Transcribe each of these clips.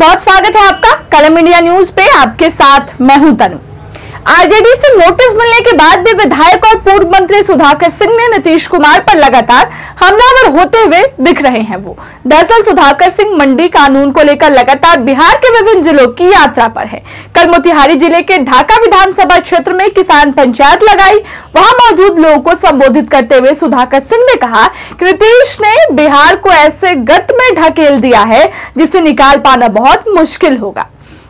बहुत स्वागत है आपका कलम इंडिया न्यूज पे। आपके साथ मैं हूं तनु। आरजेडी से नोटिस मिलने के बाद भी विधायक और पूर्व मंत्री सुधाकर सिंह ने नीतीश कुमार पर लगातार हमलावर होते हुए दिख रहे हैं। वो दरअसल सुधाकर सिंह मंडी कानून को लेकर लगातार बिहार के विभिन्न जिलों की यात्रा पर है। कल मोतिहारी जिले के ढाका विधानसभा क्षेत्र में किसान पंचायत लगाई। वहां मौजूद लोगों को संबोधित करते हुए सुधाकर सिंह ने कहा कि नीतीश ने बिहार को ऐसे गत में ढकेल दिया है जिसे निकाल पाना बहुत मुश्किल होगा।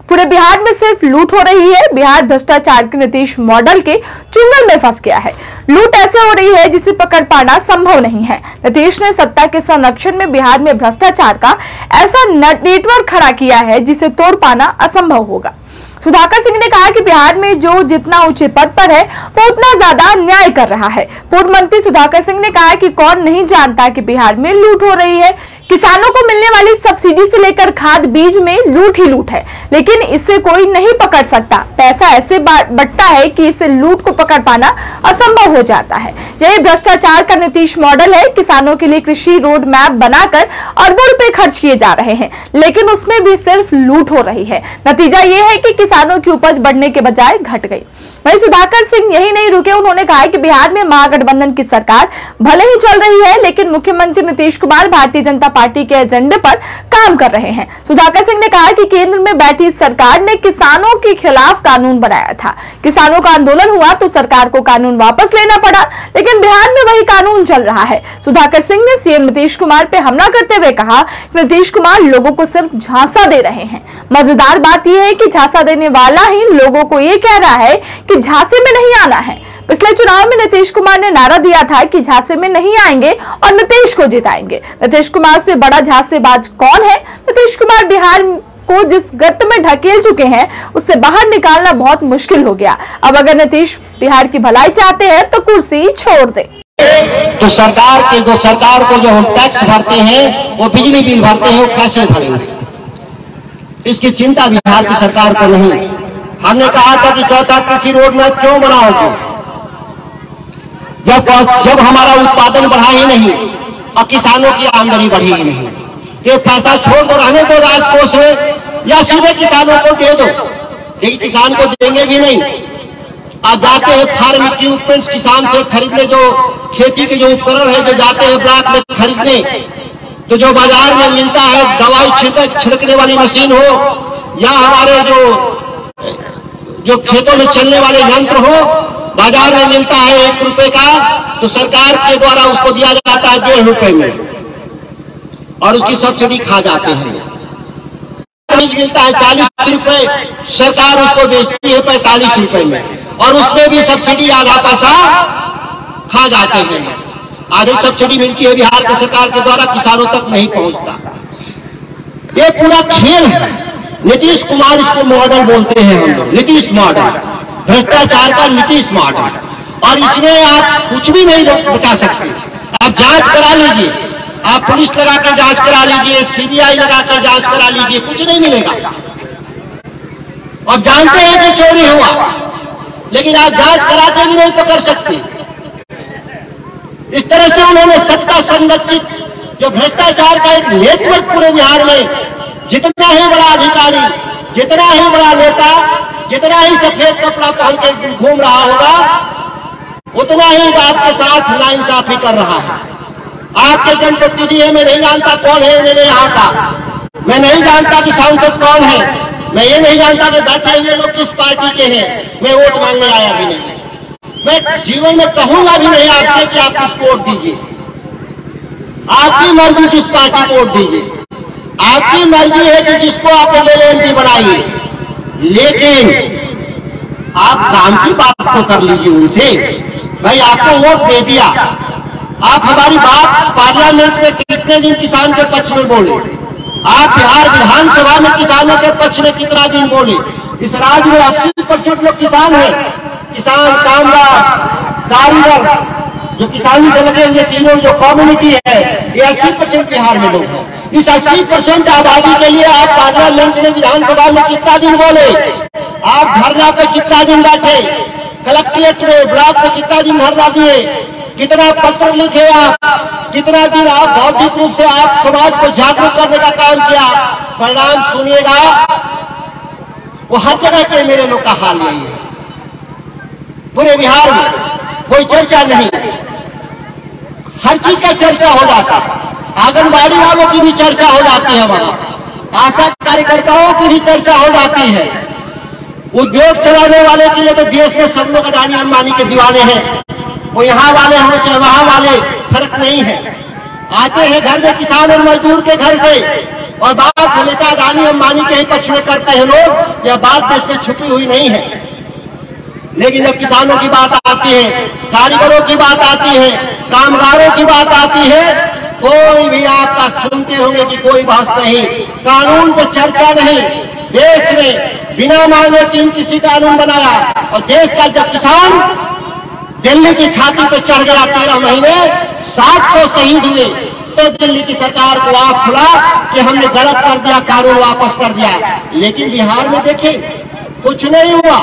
पूरे बिहार में सिर्फ लूट हो रही है। बिहार भ्रष्टाचार के नीतीश मॉडल के चुंगल में फंस गया है। लूट ऐसे हो रही है जिसे पकड़ पाना संभव नहीं है। नीतीश ने सत्ता के संरक्षण में बिहार में भ्रष्टाचार का ऐसा नेटवर्क खड़ा किया है जिसे तोड़ पाना असंभव होगा। सुधाकर सिंह ने कहा कि बिहार में जो जितना ऊंचे पद पर है वो उतना ज्यादा अन्याय कर रहा है। पूर्व मंत्री सुधाकर सिंह ने कहा कि कौन नहीं जानता कि बिहार में लूट हो रही है। किसानों को मिलने वाली सब्सिडी से लेकर खाद बीज में लूट ही लूट है, लेकिन इसे कोई नहीं पकड़ सकता। पैसा ऐसे बंटता है कि इसे लूट को पकड़ पाना असंभव हो जाता है। यही भ्रष्टाचार का नीतीश मॉडल है। किसानों के लिए कृषि रोड मैप बनाकर अरबों रुपए खर्च किए जा रहे हैं, लेकिन उसमें भी सिर्फ लूट हो रही है। नतीजा ये है कि किसानों की उपज बढ़ने के बजाय घट गई। वहीं सुधाकर सिंह यही नहीं रुके। उन्होंने कहा कि बिहार में महागठबंधन की सरकार भले ही चल रही है, लेकिन मुख्यमंत्री नीतीश कुमार भारतीय जनता पार्टी के एजेंडे पर काम कर रहे हैं। सुधाकर सिंह ने कहा कि केंद्र में बैठी सरकार ने किसानों के खिलाफ कानून बनाया था। किसानों का आंदोलन हुआ तो सरकार को कानून वापस लेना पड़ा, लेकिन बिहार में वही कानून चल रहा है। सुधाकर सिंह ने सीएम नीतीश कुमार पर हमला करते हुए कहा कि नीतीश कुमार लोगों को सिर्फ झांसा दे रहे हैं। मजेदार बात यह है कि झांसा देने वाला ही लोगों को ये कह रहा है कि झांसे में नहीं आना है। पिछले चुनाव में नीतीश कुमार ने नारा दिया था कि झांसे में नहीं आएंगे और नीतीश को जिताएंगे। नीतीश कुमार से बड़ा झांसेबाज कौन है? नीतीश कुमार बिहार को जिस गत में ढकेल चुके हैं उससे बाहर निकालना बहुत मुश्किल हो गया। अब अगर नीतीश बिहार की भलाई चाहते हैं तो कुर्सी छोड़ दे। तो सरकार को जो हम टैक्स भरते हैं, वो बिजली बिल भरते हैं, वो कैसे भरेंगे? इसकी चिंता बिहार की सरकार को नहीं। हमने कहा था कि चौथा कृषि रोड मैप क्यों बनाओगे जब हमारा उत्पादन बढ़ा ही नहीं और किसानों की आमदनी बढ़ी ही नहीं। ये पैसा छोड़ दो, रहने दो राजकोष में या सीधे किसानों को दे दो, लेकिन किसान को देंगे भी नहीं। आप जाते हैं फार्म इक्विपमेंट्स किसान से खरीदने, जो खेती के जो उपकरण है, जो जाते हैं ब्लॉक में खरीदने, तो जो बाजार में मिलता है दवाई छिड़कने वाली मशीन हो या हमारे जो खेतों में चलने वाले यंत्र हो, बाजार में मिलता है 1 रुपए का, तो सरकार के द्वारा उसको दिया जाता है 1.5 रुपए में और उसकी सब्सिडी खा जाते हैं। बीज मिलता है 40 रुपए, सरकार उसको बेचती है 45 रुपए में और उसमें भी सब्सिडी आधा पैसा खा जाते हैं। आधी सब्सिडी मिलती है बिहार की सरकार के द्वारा, किसानों तक नहीं पहुंचता। ये पूरा खेल है। नीतीश कुमार इसको मॉडल बोलते हैं हम लोग, नीतीश मॉडल, भ्रष्टाचार का नीतीश मॉडल। और इसमें आप कुछ भी नहीं बचा सकते। आप जांच करा लीजिए, आप पुलिस लगा के जांच करा लीजिए, सीबीआई लगा के जांच करा लीजिए, कुछ नहीं मिलेगा। और जानते हैं कि चोरी हुआ, लेकिन आप जांच करा के भी नहीं पकड़ सकते। इस तरह से उन्होंने सत्ता संरक्षित जो भ्रष्टाचार का एक नेटवर्क पूरे बिहार में, जितना ही बड़ा अधिकारी, जितना ही बड़ा नेता, जितना ही सफेद कपड़ा पहन के घूम रहा होगा, उतना ही आपके साथ नाइंसाफी कर रहा है। आपके जनप्रतिनिधि है, मैं नहीं जानता कौन है मेरे यहाँ का, मैं नहीं जानता कि सांसद कौन है, मैं ये नहीं जानता कि बैठे हुए लोग किस पार्टी के हैं, मैं वोट मांगने आया भी नहीं। मैं जीवन में कहूंगा भी नहीं आपसे कि आप किसको वोट दीजिए। आपकी मर्जी किस पार्टी को वोट दीजिए, आपकी मर्जी है कि जिसको आप एमपी बनाइए, लेकिन आप काम की बात तो कर लीजिए उनसे। भाई आपको वोट दे दिया, आप हमारी बात पार्लियामेंट में कितने दिन किसान के पक्ष में बोले, आप बिहार विधानसभा में किसानों के पक्ष में कितना दिन बोले। इस राज्य में 80% लोग किसान हैं, किसान, कामगार, कारीगर, जो किसानी से लगे हुए तीनों जो कम्युनिटी है, ये 80% बिहार में लोग हैं। इस 80% आबादी के लिए आप पार्लियामेंट में, विधानसभा में कितना दिन बोले, आप धरना पे कितना दिन बैठे, कलेक्ट्रेट में, ब्लॉक में कितना दिन धरना दिए, कितना पत्र लिखे आप, जितना दिन आप बौद्धिक रूप से आप समाज को जागरूक करने का काम किया, परिणाम सुनिएगा वो हर जगह के मेरे लोग का हाल यही है। पूरे बिहार में कोई चर्चा नहीं, हर चीज का चर्चा हो जाता है। आंगनबाड़ी वालों की भी चर्चा हो जाती है, वहां आशा कार्यकर्ताओं की भी चर्चा हो जाती है। उद्योग चलाने वाले के लिए तो देश में सब लोग अडानी अंबानी के दीवाने हैं, वो यहाँ वाले हो चाहे वहां वाले, फर्क नहीं है। आते हैं घर में किसान और मजदूर के घर से और बात हमेशा अडानी अंबानी के ही पक्ष में करते हैं लोग, यह बात देश में छुपी हुई नहीं है। लेकिन जब किसानों की बात आती है, कारीगरों की बात आती है, कामगारों की बात आती है, कोई भी आपका सुनते होंगे कि कोई बहस नहीं, कानून पर चर्चा नहीं। देश में बिना मांगे किसी कानून बनाया और देश का जब किसान दिल्ली की छाती पर चढ़ गया 13 महीने 700 शहीद हुए, तो दिल्ली की सरकार को आंख खुला कि हमने गलत कर दिया, कानून वापस कर दिया। लेकिन बिहार में देखिए कुछ नहीं हुआ,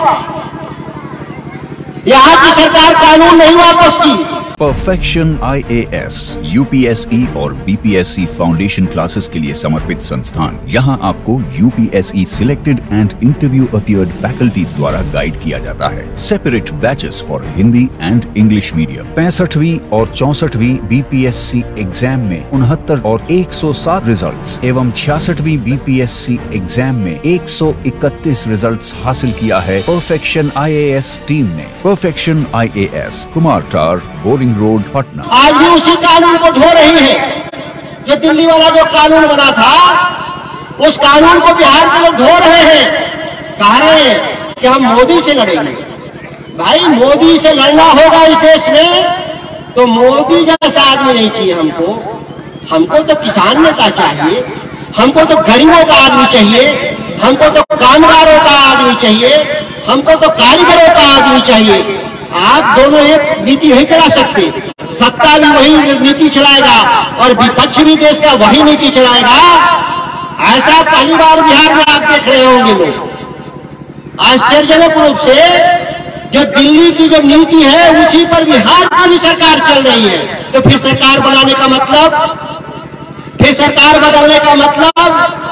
यहाँ की सरकार कानून नहीं वापस की। परफेक्शन IAS, UPSE और BPSC फाउंडेशन क्लासेस के लिए समर्पित संस्थान। यहाँ आपको UPSE selected and interview appeared faculties द्वारा गाइड किया जाता है। Separate batches for Hindi and English medium. 65वीं और 64वीं BPSC एग्जाम में 69 और 107 रिजल्ट्स एवं 66वीं BPSC एग्जाम में 131 रिजल्ट्स हासिल किया है परफेक्शन IAS टीम ने। परफेक्शन IAS, कुमार टार, बोरिंग रोड, पटना। आज भी उसी कानून को ढो रही है। जो दिल्ली वाला जो कानून बना था, उस कानून को बिहार के लोग ढो रहे हैं। कह रहे हैं कि हम मोदी से लड़ेंगे। भाई मोदी से लड़ना होगा इस देश में तो मोदी जैसा आदमी नहीं चाहिए हमको। हमको तो किसान नेता चाहिए, हमको तो गरीबों का आदमी चाहिए, हमको तो कामगारों का आदमी चाहिए, हमको तो कारीगरों का आदमी चाहिए। आप दोनों एक नीति नहीं चला सकते। सत्ता भी वही नीति चलाएगा और विपक्ष भी देश का वही नीति चलाएगा। ऐसा पहली बार बिहार में आप देख रहे होंगे लोग। आश्चर्यजनक रूप से जो दिल्ली की जो नीति है उसी पर बिहार की भी सरकार चल रही है। तो फिर सरकार बनाने का मतलब, फिर सरकार बदलने का मतलब,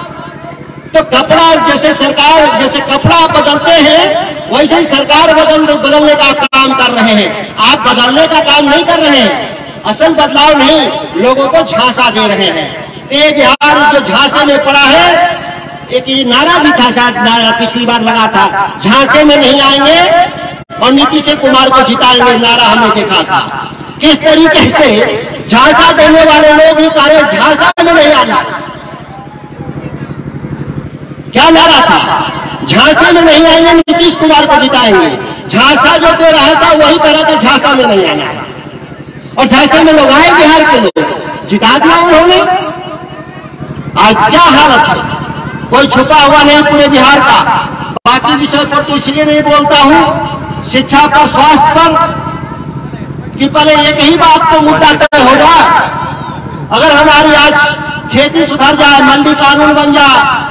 तो कपड़ा जैसे कपड़ा बदलते हैं वैसे ही सरकार बदलने का काम कर रहे हैं। आप बदलने का काम नहीं कर रहे हैं, असल बदलाव नहीं, लोगों को झांसा दे रहे हैं। ये बिहार जो झांसे में पड़ा है, एक ये नारा भी था, शायद नारा पिछली बार लगा था, झांसे में नहीं आएंगे और नीतीश कुमार को जिताएंगे, नारा हमने देखा था। किस तरीके से झांसा देने वाले लोग ही कह रहे झांसा में नहीं आना। क्या नारा था? झांसा में नहीं आएंगे, नीतीश कुमार को जिताएंगे। झांसा जो दे रहा था वही कह रहा था झांसा में नहीं आना है। और झांसा में लोग आए, बिहार के लोग जिता दिया उन्होंने। आज क्या हालत है, कोई छुपा हुआ नहीं पूरे बिहार का। बाकी विषय पर तो इसलिए नहीं बोलता हूं, शिक्षा पर, स्वास्थ्य पर, कि पहले एक ही बात तो मुद्दा तय हो जाए। अगर हमारी आज खेती सुधर जाए, मंडी कानून बन जाए,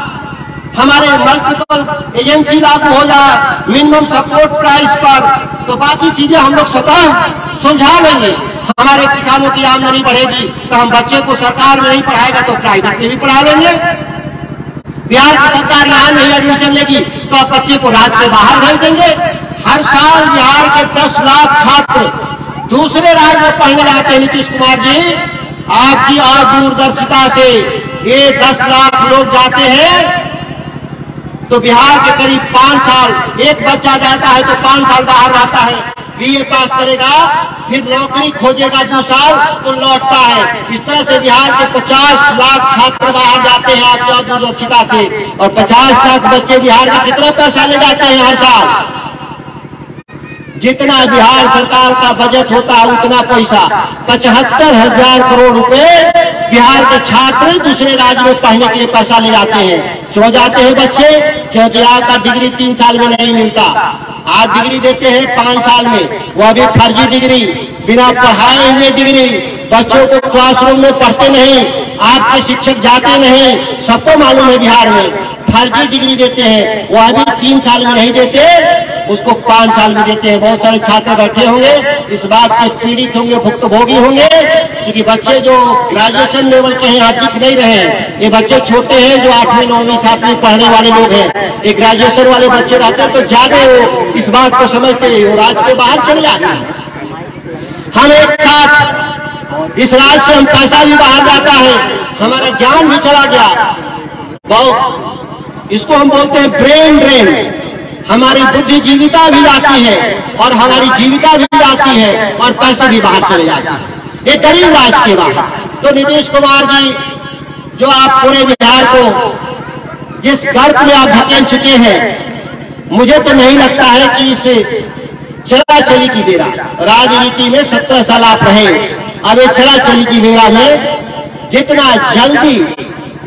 हमारे मल्टीपल एजेंसी लागू हो जाए मिनिमम सपोर्ट प्राइस पर, तो बाकी चीजें हम लोग स्वतः सुलझा लेंगे। हमारे किसानों की आमदनी बढ़ेगी तो हम बच्चे को सरकार में नहीं पढ़ाएगा तो प्राइवेट में भी पढ़ा लेंगे। बिहार की सरकार यहाँ नहीं एडमिशन लेगी तो आप बच्चे को राज्य के बाहर भेज देंगे। हर साल बिहार के 10 लाख छात्र दूसरे राज्य में पढ़ने जाते हैं। नीतीश कुमार जी, आपकी दूरदर्शिता से ये 10 लाख लोग जाते हैं तो बिहार के करीब 5 साल, एक बच्चा जाता है तो 5 साल बाहर रहता है, BA पास करेगा, फिर नौकरी खोजेगा 2 साल तो लौटता है। इस तरह से बिहार के 50 लाख छात्र बाहर जाते हैं आपकी दूरदर्शिता से। और 50 लाख बच्चे बिहार का कितना पैसा ले जाते हैं हर साल? जितना बिहार सरकार का बजट होता है उतना पैसा, 75,000 करोड़ रुपए बिहार के छात्र दूसरे राज्य में पढ़ने के लिए पैसा ले जाते हैं। क्यों जाते हैं बच्चे? क्योंकि यहाँ का डिग्री 3 साल में नहीं मिलता। आप डिग्री देते हैं 5 साल में, वो भी फर्जी डिग्री, बिना पढ़ाए हुए डिग्री। बच्चों को क्लासरूम में पढ़ते नहीं, आपके शिक्षक जाते नहीं, सबको मालूम है बिहार में फर्जी डिग्री देते हैं। वह भी 3 साल में नहीं देते, उसको 5 साल में देते हैं। बहुत सारे छात्र बैठे होंगे, इस बात के पीड़ित होंगे, भुक्तभोगी होंगे, क्योंकि बच्चे जो ग्रेजुएशन लेवल के हैं आज दिख नहीं रहे हैं। ये बच्चे छोटे हैं जो 8वीं 9वीं 7वीं पढ़ने वाले लोग हैं। ये ग्रेजुएशन वाले बच्चे रहते हैं तो ज्यादा वो इस बात को समझते हैं और आज के बाहर चले जाते हैं। हम एक साथ इस राज से हम पैसा भी बाहर जाता है, हमारा ज्ञान भी चला गया। बहुत इसको हम बोलते हैं ब्रेन ड्रेन। हमारी बुद्धि जीविका भी जाती है और हमारी जीविका भी जाती है और पैसा भी बाहर चले जाता है। ये गरीब राज के बाद तो नीतीश कुमार जी जो आप पूरे बिहार को जिस गर्त में आप धकेल चुके हैं, मुझे तो नहीं लगता है कि इसे चला चली की बेरा राजनीति में 17 साल आप रहे, अब ये चला चली की बेरा में जितना जल्दी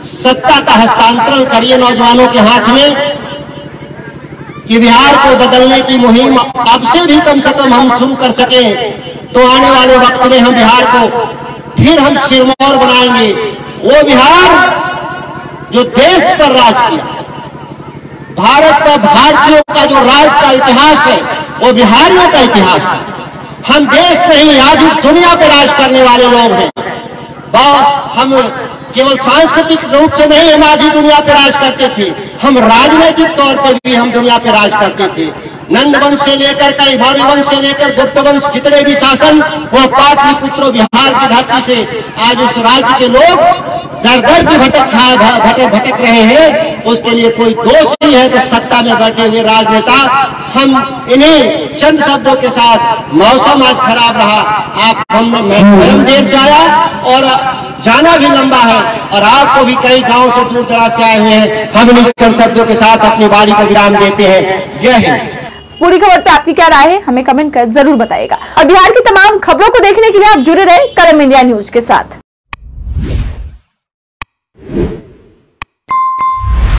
सत्ता का हस्तांतरण करिए नौजवानों के हाथ में कि बिहार को बदलने की मुहिम अब से भी कम से कम हम शुरू कर सके, तो आने वाले वक्त में हम बिहार को फिर हम सिरमौर बनाएंगे। वो बिहार जो देश पर राज किया, भारत का भारतीयों का जो राज का इतिहास है वो बिहारियों का इतिहास है। हम देश नहीं आज दुनिया पर राज करने वाले लोग हैं। हम केवल सांस्कृतिक रूप से नहीं हम आधी दुनिया पर राज करते थे, हम राजनीतिक तौर पर भी हम दुनिया पर राज करते थे। नंद वंश से लेकर कई मौर्य वंश से लेकर गुप्त वंश जितने भी शासन वो पाटलिपुत्र बिहार की धरती से आज उस राज्य के लोग दर दर की भटक रहे हैं। उसके लिए कोई दोष नहीं है कि सत्ता में बैठे हुए राजनेता हम इन्हें चंद शब्दों के साथ मौसम आज खराब रहा, आप हम स्वयं देर से आया और जाना भी लंबा है और आपको भी कई गांव से दूर दराज से आए हुए हैं। हम इन चंद शब्दों के साथ अपनी वाणी को विराम देते हैं। जय हिंद। इस पूरी खबर पे आपकी क्या राय है हमें कमेंट कर जरूर बताइएगा और बिहार की तमाम खबरों को देखने के लिए आप जुड़े रहे कलम इंडिया न्यूज के साथ।